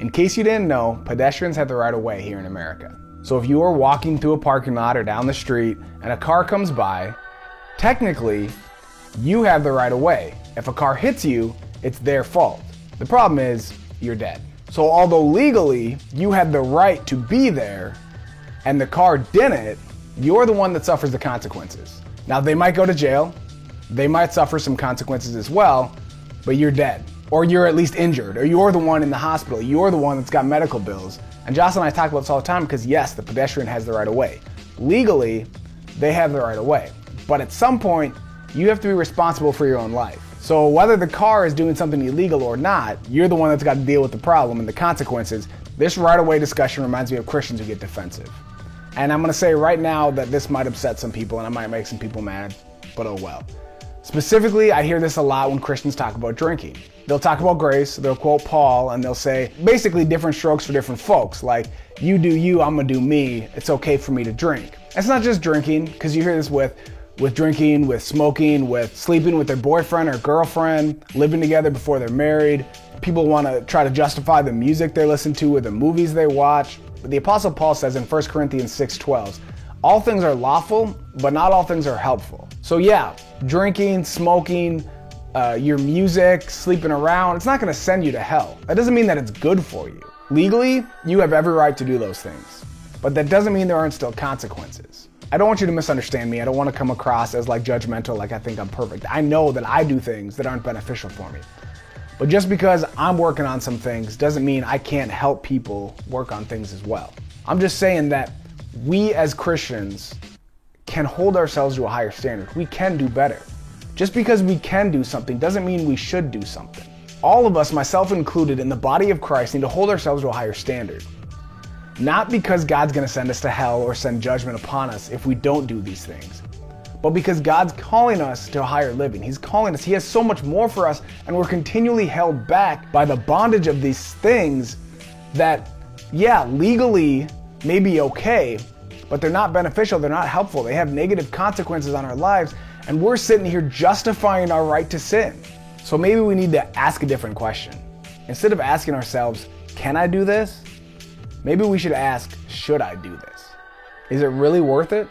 In case you didn't know, pedestrians have the right of way here in America. So if you are walking through a parking lot or down the street and a car comes by, technically, you have the right of way. If a car hits you, it's their fault. The problem is, you're dead. So although legally, you had the right to be there, and the car didn't, you're the one that suffers the consequences. Now, they might go to jail, they might suffer some consequences as well, but you're dead. Or you're at least injured, or you're the one in the hospital, you're the one that's got medical bills. And Jocelyn and I talk about this all the time because yes, the pedestrian has the right of way. Legally, they have the right of way. But at some point, you have to be responsible for your own life. So whether the car is doing something illegal or not, you're the one that's got to deal with the problem and the consequences. This right of way discussion reminds me of Christians who get defensive. And I'm gonna say right now that this might upset some people and it might make some people mad, but oh well. Specifically, I hear this a lot when Christians talk about drinking. They'll talk about grace, they'll quote Paul, and they'll say basically different strokes for different folks. Like, you do you, I'm gonna do me, it's okay for me to drink. It's not just drinking, because you hear this with drinking, with smoking, with sleeping with their boyfriend or girlfriend, living together before they're married. People wanna try to justify the music they listen to or the movies they watch. But the Apostle Paul says in 1 Corinthians 6:12, all things are lawful, but not all things are helpful. So yeah, drinking, smoking, your music, sleeping around, it's not gonna send you to hell. That doesn't mean that it's good for you. Legally, you have every right to do those things, but that doesn't mean there aren't still consequences. I don't want you to misunderstand me. I don't want to come across as like judgmental, like I think I'm perfect. I know that I do things that aren't beneficial for me. But just because I'm working on some things doesn't mean I can't help people work on things as well. I'm just saying that we as Christians can hold ourselves to a higher standard. We can do better. Just because we can do something doesn't mean we should do something. All of us, myself included, in the body of Christ need to hold ourselves to a higher standard. Not because God's gonna send us to hell or send judgment upon us if we don't do these things, but because God's calling us to a higher living. He's calling us, He has so much more for us, and we're continually held back by the bondage of these things that, yeah, legally may be okay, but they're not beneficial, they're not helpful, they have negative consequences on our lives, and we're sitting here justifying our right to sin. So maybe we need to ask a different question. Instead of asking ourselves, can I do this? Maybe we should ask, should I do this? Is it really worth it?